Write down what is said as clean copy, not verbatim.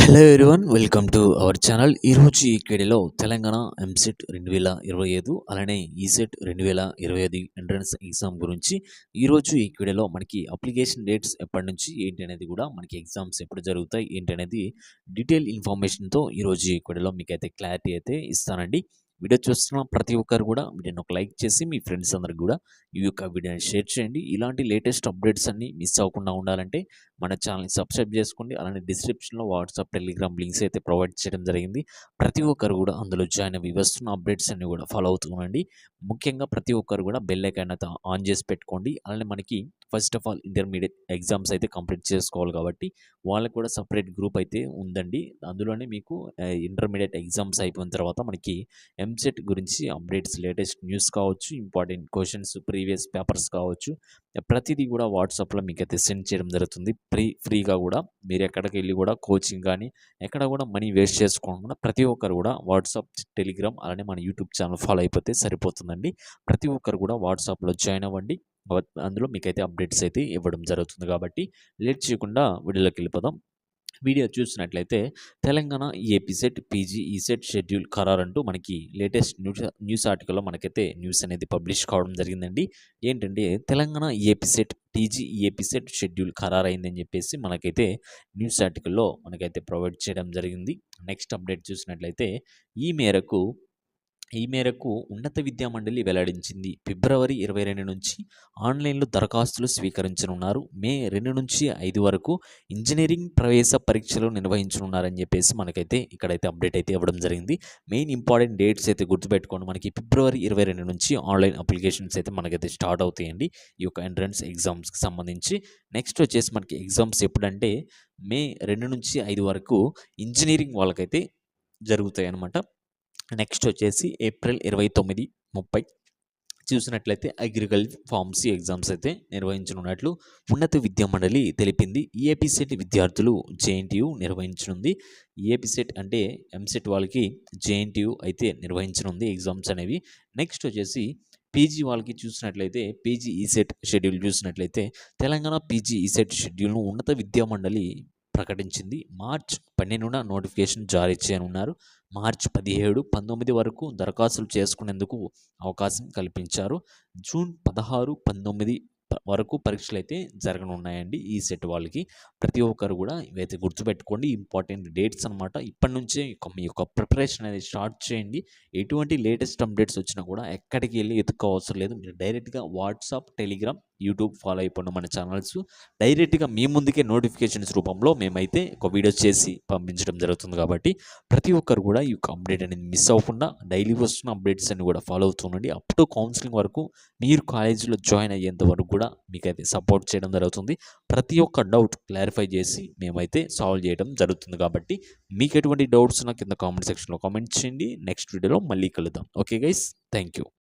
Hello everyone, welcome to our channel. ఈరోజు ఈ వీడియోలో తెలంగాణ ఎంసెట్ 2025 అలానే ఈసెట్ 2025 ఎంట్రన్స్ ఎగ్జామ్ గురించి ఈరోజు ఈ వీడియోలో మనకి అప్లికేషన్ డేట్స్ ఎప్పటి నుంచి ఏంటి అనేది కూడా మనకి ఎగ్జామ్స్ ఎప్పుడు జరుగుతాయి ఏంటి అనేది డీటెయిల్ ఇన్ఫర్మేషన్తో ఈరోజు ఈ వీడియోలో మీకు అయితే క్లారిటీ అయితే ఇస్తానండి. వీడియో చూస్తున్న ప్రతి ఒక్కరు కూడా వీడియోని ఒక లైక్ చేసి మీ ఫ్రెండ్స్ అందరికి కూడా ఈ యొక్క వీడియోని షేర్ చేయండి. ఇలాంటి లేటెస్ట్ అప్డేట్స్ అన్ని మిస్ అవ్వకుండా ఉండాలంటే మన ఛానల్ని సబ్స్క్రైబ్ చేసుకోండి. అలానే డిస్క్రిప్షన్లో వాట్సాప్, టెలిగ్రామ్ లింక్స్ అయితే ప్రొవైడ్ చేయడం జరిగింది. ప్రతి ఒక్కరు కూడా అందులో జాయిన్ అయ్యి వస్తున్న అప్డేట్స్ అన్ని కూడా ఫాలో అవుతుండండి. ముఖ్యంగా ప్రతి ఒక్కరు కూడా బెల్ ఐకాన్ అయితే ఆన్ చేసి పెట్టుకోండి. అలానే మనకి first of all intermediate exams అయితే కంప్లీట్ చేసుకోవాలి కాబట్టి వాళ్ళకు కూడా సపరేట్ గ్రూప్ అయితే ఉందండి. అందులోనే మీకు ఇంటర్మీడియట్ ఎగ్జామ్స్ అయిపోయిన తర్వాత మనకి ఎంసెట్ గురించి అప్డేట్స్, లేటెస్ట్ న్యూస్ కావచ్చు, ఇంపార్టెంట్ క్వశ్చన్స్, ప్రీవియస్ పేపర్స్ కావచ్చు, ప్రతిదీ కూడా వాట్సాప్లో మీకు అయితే సెండ్ చేయడం జరుగుతుంది. ఫ్రీగా కూడా మీరు ఎక్కడికి వెళ్ళి కూడా కోచింగ్ కానీ ఎక్కడ కూడా మనీ వేస్ట్ చేసుకోకుండా ప్రతి ఒక్కరు కూడా వాట్సాప్, టెలిగ్రామ్ అలానే మన యూట్యూబ్ ఛానల్ ఫాలో అయిపోతే సరిపోతుందండి. ప్రతి ఒక్కరు కూడా వాట్సాప్లో జాయిన్ అవ్వండి. అందులో మీకైతే అప్డేట్స్ అయితే ఇవ్వడం జరుగుతుంది. కాబట్టి లేట్ చేయకుండా వీడియోలోకి వెళ్ళిపోదాం. వీడియో చూసినట్లయితే Telangana AP SET, PG ECET schedule ఖరారంటూ మనకి లేటెస్ట్ న్యూస్ ఆర్టికల్లో మనకైతే న్యూస్ అనేది పబ్లిష్ కావడం జరిగిందండి. ఏంటంటే Telangana AP SET, TG AP SET schedule ఖరారైందని చెప్పేసి మనకైతే న్యూస్ ఆర్టికల్లో మనకైతే ప్రొవైడ్ చేయడం జరిగింది. నెక్స్ట్ అప్డేట్ చూసినట్లయితే ఈ మేరకు ఉన్నత విద్యా మండలి వెల్లడించింది. ఫిబ్రవరి 22 నుంచి ఆన్లైన్లో దరఖాస్తులు స్వీకరించనున్నారు. మే 2 నుంచి 5 వరకు ఇంజనీరింగ్ ప్రవేశ పరీక్షలు నిర్వహించనున్నారని చెప్పేసి మనకైతే ఇక్కడైతే అప్డేట్ అయితే ఇవ్వడం జరిగింది. మెయిన్ ఇంపార్టెంట్ డేట్స్ అయితే గుర్తుపెట్టుకోండి. మనకి ఫిబ్రవరి 22 నుంచి ఆన్లైన్ అప్లికేషన్స్ అయితే మనకైతే స్టార్ట్ అవుతాయండి ఈ యొక్క ఎంట్రన్స్ ఎగ్జామ్స్కి సంబంధించి. నెక్స్ట్ వచ్చేసి మనకి ఎగ్జామ్స్ ఎప్పుడంటే మే 2 నుంచి 5 వరకు ఇంజనీరింగ్ వాళ్ళకైతే జరుగుతాయి అన్నమాట. నెక్స్ట్ వచ్చేసి ఏప్రిల్ 29, 30 చూసినట్లయితే అగ్రికల్చర్, ఫార్మసీ ఎగ్జామ్స్ అయితే నిర్వహించనున్నట్లు ఉన్నత విద్యా మండలి తెలిపింది. ఏపీ సెట్ విద్యార్థులు జేఎన్టీయు నిర్వహించనుంది. ఏపీ సెట్ అంటే ఎంసెట్ వాళ్ళకి జేఎన్టీయు అయితే నిర్వహించనుంది ఎగ్జామ్స్ అనేవి. నెక్స్ట్ వచ్చేసి పీజీ వాళ్ళకి చూసినట్లయితే పీజీ ఈసెట్ షెడ్యూల్ చూసినట్లయితే తెలంగాణ పీజీ ఈసెట్ షెడ్యూల్ను ఉన్నత విద్యా మండలి ప్రకటించింది. మార్చ్ 12న నోటిఫికేషన్ జారీ చేయనున్నారు. మార్చ్ 17, 19 వరకు దరఖాస్తులు చేసుకునేందుకు అవకాశం కల్పించారు. జూన్ 16, 19 వరకు పరీక్షలు అయితే జరగనున్నాయండి ఈ సెట్ వాళ్ళకి. ప్రతి ఒక్కరు కూడా ఇవైతే గుర్తుపెట్టుకోండి, ఇంపార్టెంట్ డేట్స్ అనమాట. ఇప్పటి నుంచే మీ యొక్క ప్రిపరేషన్ అనేది స్టార్ట్ చేయండి. ఎటువంటి లేటెస్ట్ అప్డేట్స్ వచ్చినా కూడా ఎక్కడికి వెళ్ళి ఎత్తుక్కో అవసరం లేదు. మీరు డైరెక్ట్గా వాట్సాప్, టెలిగ్రామ్, యూట్యూబ్ ఫాలో అయిపోండి మన ఛానల్స్. డైరెక్ట్గా మీ ముందుకే నోటిఫికేషన్స్ రూపంలో మేమైతే ఒక వీడియో చేసి పంపించడం జరుగుతుంది. కాబట్టి ప్రతి ఒక్కరు కూడా ఈ యొక్క అప్డేట్ అనేది మిస్ అవ్వకుండా డైలీ వస్తున్న అప్డేట్స్ అన్ని కూడా ఫాలో అవుతుండండి. అప్ టు కౌన్సిలింగ్ వరకు మీరు కాలేజీలో జాయిన్ అయ్యేంత వరకు కూడా మీకైతే సపోర్ట్ చేయడం జరుగుతుంది. ప్రతి ఒక్క డౌట్ క్లారిఫై చేసి మేమైతే సాల్వ్ చేయడం జరుగుతుంది. కాబట్టి మీకు ఎటువంటి డౌట్స్ ఉన్నా కింద కామెంట్ సెక్షన్లో కామెంట్ చేయండి. నెక్స్ట్ వీడియోలో మళ్ళీ కలుద్దాం. Okay guys, thank you.